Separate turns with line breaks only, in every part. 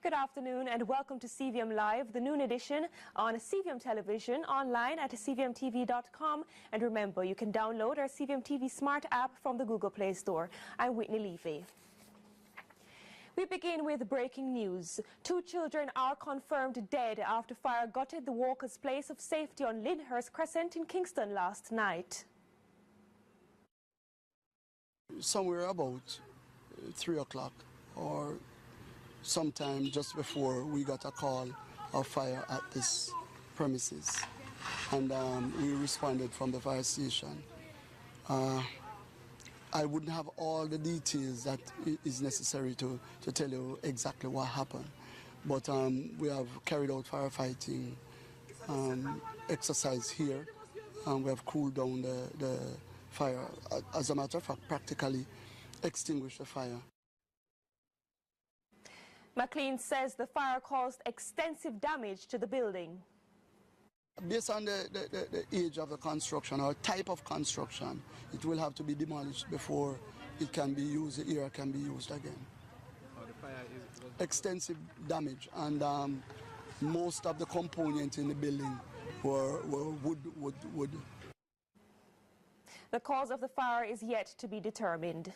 Good afternoon and welcome to CVM Live, the noon edition on CVM Television, online at cvmtv.com. And remember, you can download our CVM TV Smart app from the Google Play Store. I'm Whitney Levy. We begin with breaking news. 2 children are confirmed dead after fire gutted the Walker's Place of Safety on Lyndhurst Crescent in Kingston last night.
Somewhere about 3 o'clock or sometime just before, we got a call of fire at this premises, and we responded from the fire station. I wouldn't have all the details that is necessary to tell you exactly what happened, but we have carried out firefighting exercise here, and we have cooled down the fire. As a matter of fact, practically extinguished the fire.
McLean says the fire caused extensive damage to the building.
Based on the age of the construction or type of construction, it will have to be demolished before it can be used, the area can be used again. Extensive damage, and most of the components in the building were wood.
The cause of the fire is yet to be determined.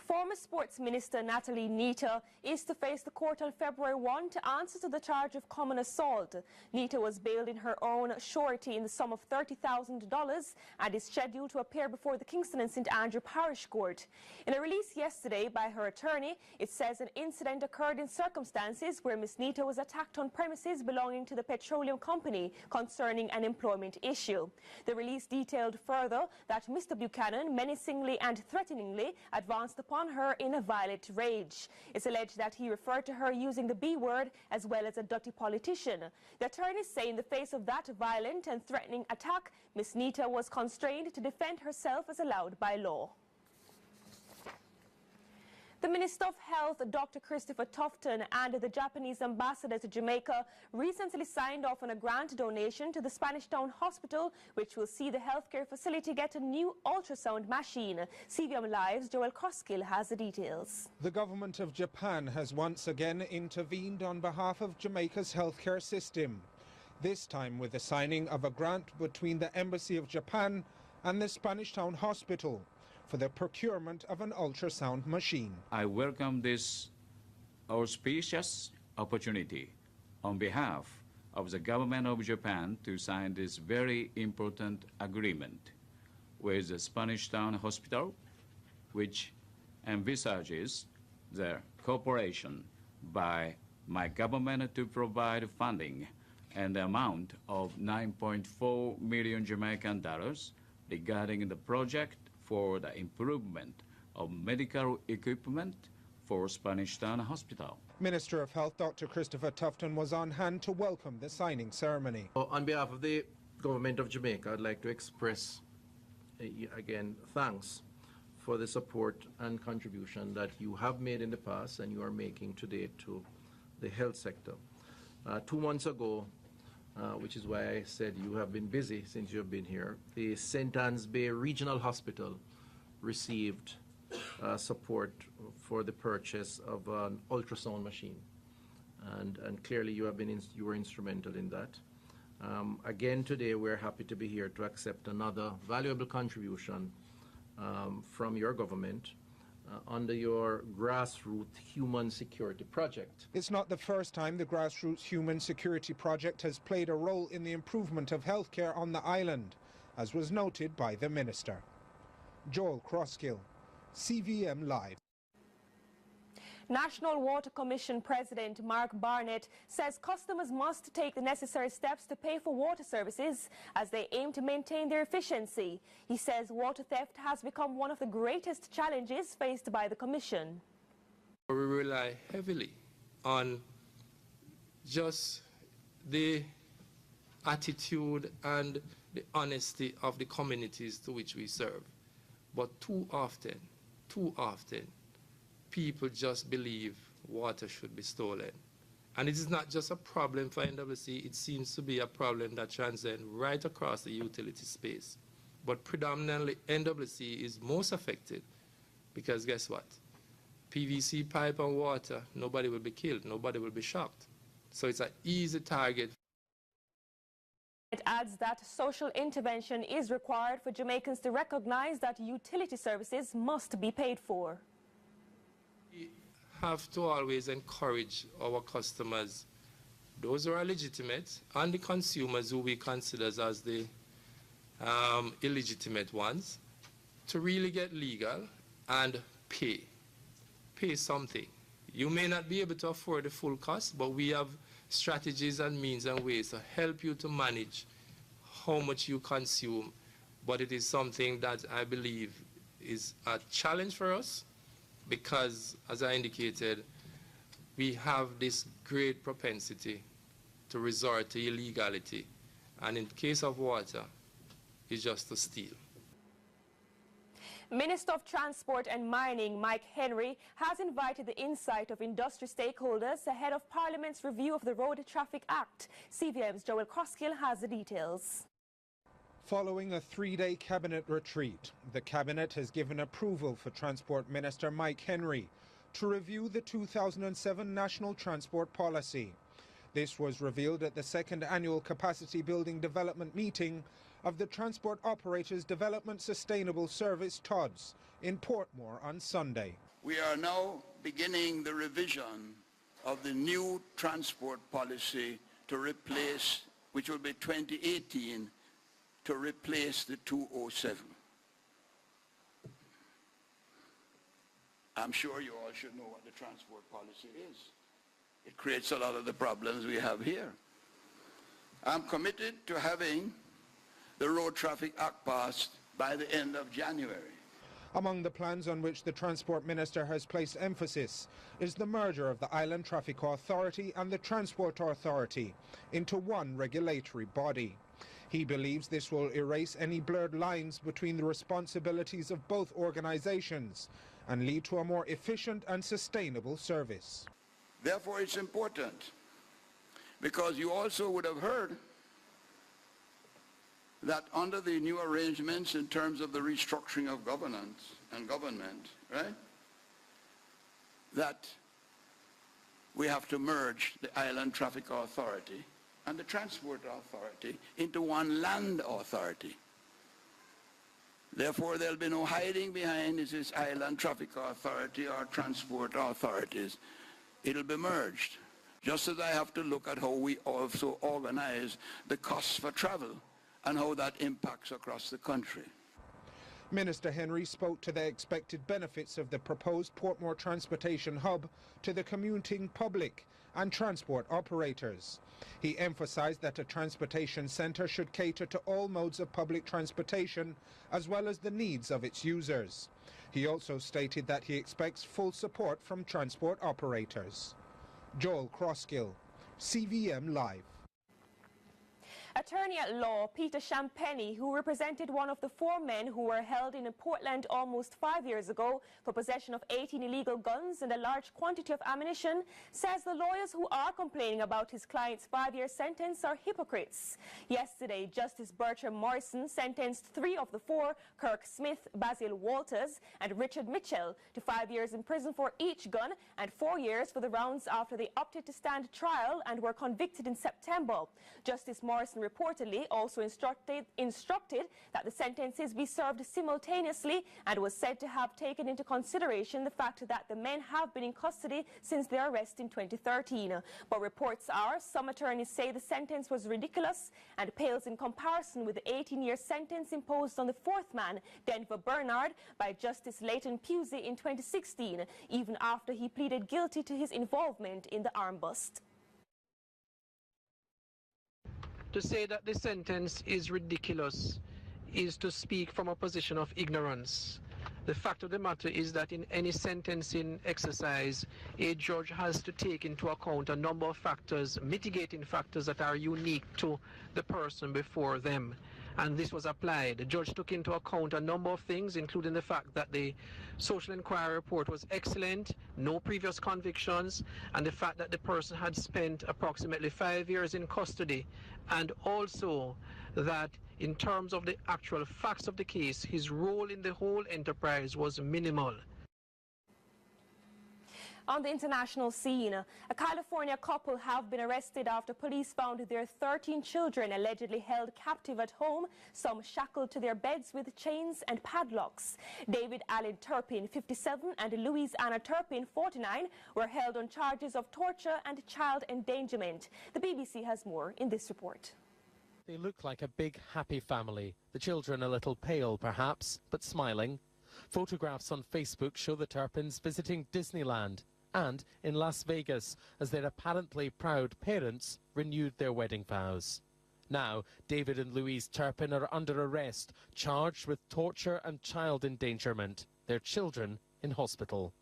Former Sports Minister Natalie Nita is to face the court on February 1 to answer to the charge of common assault. Nita was bailed in her own surety in the sum of $30,000 and is scheduled to appear before the Kingston and St Andrew Parish Court. In a release yesterday by her attorney, it says an incident occurred in circumstances where Ms. Nita was attacked on premises belonging to the petroleum company concerning an employment issue. The release detailed further that Mr. Buchanan menacingly and threateningly advanced upon her in a violent rage. It's alleged that he referred to her using the B word as well as a dirty politician. The attorneys say in the face of that violent and threatening attack, Ms. Nita was constrained to defend herself as allowed by law. The Minister of Health, Dr. Christopher Tufton, and the Japanese ambassador to Jamaica recently signed off on a grant donation to the Spanish Town Hospital, which will see the healthcare facility get a new ultrasound machine. CVM Live's Joel Koskill has the details.
The government of Japan has once again intervened on behalf of Jamaica's healthcare system, this time with the signing of a grant between the Embassy of Japan and the Spanish Town Hospital for the procurement of an ultrasound machine.
I welcome this auspicious opportunity on behalf of the government of Japan to sign this very important agreement with the Spanish Town Hospital, which envisages the cooperation by my government to provide funding and the amount of 9.4 million Jamaican dollars regarding the project for the improvement of medical equipment for Spanish Town Hospital.
Minister of Health Dr. Christopher Tufton was on hand to welcome the signing ceremony.
On behalf of the government of Jamaica, I'd like to express again thanks for the support and contribution that you have made in the past and you are making today to the health sector. 2 months ago, which is why I said you have been busy since you have been here, the St. Ann's Bay Regional Hospital received support for the purchase of an ultrasound machine. And clearly you were instrumental in that. Again today we're happy to be here to accept another valuable contribution from your government under your grassroots human security project.
It's not the first time the grassroots human security project has played a role in the improvement of healthcare on the island, as was noted by the minister. Joel Crosskill, CVM Live.
National Water Commission President Mark Barnett says customers must take the necessary steps to pay for water services as they aim to maintain their efficiency. He says water theft has become one of the greatest challenges faced by the Commission.
We rely heavily on just the attitude and the honesty of the communities to which we serve. But too often, people just believe water should be stolen. And it is not just a problem for NWC, it seems to be a problem that transcends right across the utility space. But predominantly, NWC is most affected because guess what? PVC pipe and water, nobody will be killed, nobody will be shocked. So it's an easy target.
It adds that social intervention is required for Jamaicans to recognize that utility services must be paid for.
We have to always encourage our customers, those who are legitimate, and the consumers who we consider as the illegitimate ones, to really get legal and pay something. You may not be able to afford the full cost, but we have strategies and means and ways to help you to manage how much you consume. But it is something that I believe is a challenge for us because, as I indicated, we have this great propensity to resort to illegality. And in case of water, it's just to steal.
Minister of Transport and Mining Mike Henry has invited the insight of industry stakeholders ahead of Parliament's review of the Road Traffic Act. CVM's Joel Croskill has the details.
Following a three-day cabinet retreat, the cabinet has given approval for Transport Minister Mike Henry to review the 2007 National Transport Policy. This was revealed at the second annual Capacity Building Development meeting of the Transport Operators Development Sustainable Service TODS in Portmore on Sunday.
We are now beginning the revision of the new transport policy to replace, which will be 2018, to replace the 207. I'm sure you all should know what the transport policy is. It creates a lot of the problems we have here. I'm committed to having the Road Traffic Act passed by the end of January.
Among the plans on which the Transport Minister has placed emphasis is the merger of the Island Traffic Authority and the Transport Authority into one regulatory body. He believes this will erase any blurred lines between the responsibilities of both organizations and lead to a more efficient and sustainable service.
Therefore, it's important, because you also would have heard that under the new arrangements in terms of the restructuring of governance and government, right, that we have to merge the Island Traffic Authority and the Transport Authority into one land authority. Therefore, there'll be no hiding behind is this Island Traffic Authority or Transport Authorities. It'll be merged. Just as I have to look at how we also organize the costs for travel and how that impacts across the country.
Minister Henry spoke to the expected benefits of the proposed Portmore Transportation Hub to the commuting public and transport operators. He emphasized that a transportation center should cater to all modes of public transportation as well as the needs of its users. He also stated that he expects full support from transport operators. Joel Croskill, CVM Live.
Attorney at law Peter Champagny, who represented one of the 4 men who were held in Portland almost 5 years ago for possession of 18 illegal guns and a large quantity of ammunition, says the lawyers who are complaining about his client's 5-year sentence are hypocrites. Yesterday, Justice Bertram Morrison sentenced 3 of the 4, Kirk Smith, Basil Walters and Richard Mitchell, to 5 years in prison for each gun and 4 years for the rounds after they opted to stand trial and were convicted in September. Justice Morrison reportedly also instructed that the sentences be served simultaneously and was said to have taken into consideration the fact that the men have been in custody since their arrest in 2013. But reports are some attorneys say the sentence was ridiculous and pales in comparison with the 18-year sentence imposed on the 4th man, Denver Bernard, by Justice Leighton Pusey in 2016, even after he pleaded guilty to his involvement in the arm bust.
To say that the sentence is ridiculous is to speak from a position of ignorance. The fact of the matter is that in any sentencing exercise, a judge has to take into account a number of factors, mitigating factors that are unique to the person before them. And this was applied. The judge took into account a number of things, including the fact that the social inquiry report was excellent, no previous convictions, and the fact that the person had spent approximately 5 years in custody, and also that in terms of the actual facts of the case, his role in the whole enterprise was minimal.
On the international scene, a California couple have been arrested after police found their 13 children allegedly held captive at home, some shackled to their beds with chains and padlocks. David Allen Turpin, 57, and Louise Anna Turpin, 49, were held on charges of torture and child endangerment. The BBC has more in this report.
They look like a big, happy family. The children a little pale, perhaps, but smiling. Photographs on Facebook show the Turpins visiting Disneyland and in Las Vegas as their apparently proud parents renewed their wedding vows. Now, David and Louise Turpin are under arrest, charged with torture and child endangerment. Their children in hospital.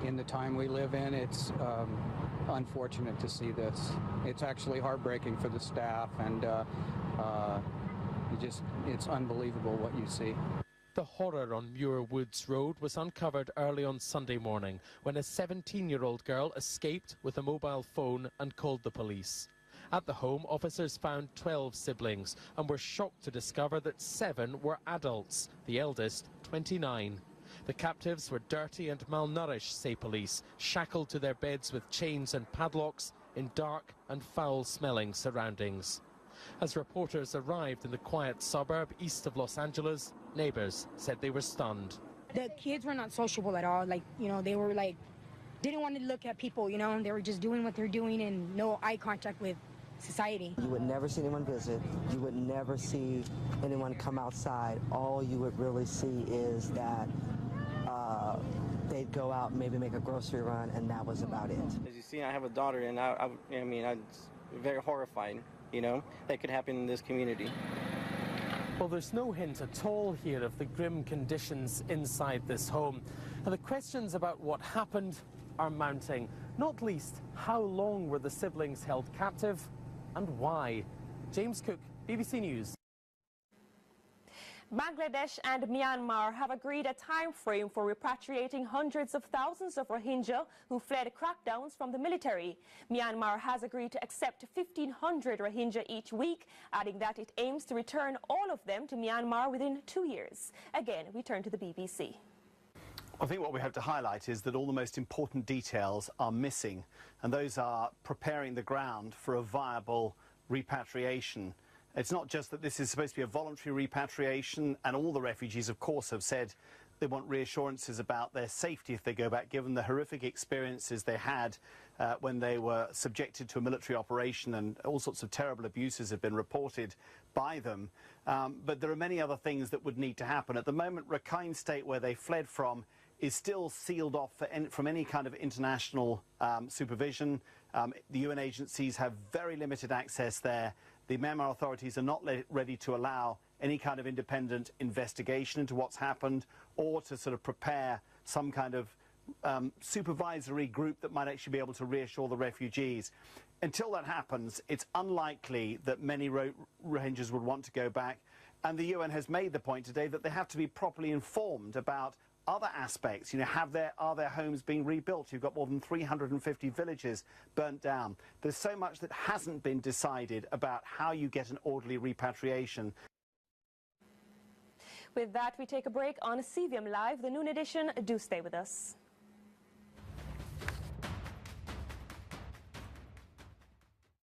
In the time we live in, it's unfortunate to see this. It's actually heartbreaking for the staff, and it's unbelievable what you see.
The horror on Muir Woods Road was uncovered early on Sunday morning when a 17-year-old girl escaped with a mobile phone and called the police. At the home, officers found 12 siblings and were shocked to discover that 7 were adults, the eldest 29. The captives were dirty and malnourished, say police, shackled to their beds with chains and padlocks in dark and foul-smelling surroundings. As reporters arrived in the quiet suburb east of Los Angeles, neighbors said they were stunned.
The kids were not sociable at all. They were didn't want to look at people, they were just doing what they're doing and no eye contact with society.
You would never see anyone visit. You would never see anyone come outside. All you would really see is that they'd go out and maybe make a grocery run, and that was about it.
As you see, I have a daughter, and it's very horrifying, that could happen in this community.
Well, there's no hint at all here of the grim conditions inside this home. And the questions about what happened are mounting, not least how long were the siblings held captive and why. James Cook, BBC News.
Bangladesh and Myanmar have agreed a time frame for repatriating hundreds of thousands of Rohingya who fled crackdowns from the military. Myanmar has agreed to accept 1,500 Rohingya each week, adding that it aims to return all of them to Myanmar within 2 years. Again, we turn to the BBC.
I think what we hope to highlight is that all the most important details are missing, and those are preparing the ground for a viable repatriation. It's not just that this is supposed to be a voluntary repatriation, and all the refugees, of course, have said they want reassurances about their safety if they go back, given the horrific experiences they had when they were subjected to a military operation, and all sorts of terrible abuses have been reported by them. But there are many other things that would need to happen. At the moment, Rakhine State, where they fled from, is still sealed off from any kind of international supervision. The UN agencies have very limited access there. The Myanmar authorities are not ready to allow any kind of independent investigation into what's happened, or to sort of prepare some kind of supervisory group that might actually be able to reassure the refugees. Until that happens, it's unlikely that many Rohingyas would want to go back. And the UN has made the point today that they have to be properly informed about other aspects. Are their homes being rebuilt? You've got more than 350 villages burnt down. There's so much that hasn't been decided about how you get an orderly repatriation.
With that, we take a break on CVM Live, the noon edition. Do stay with us.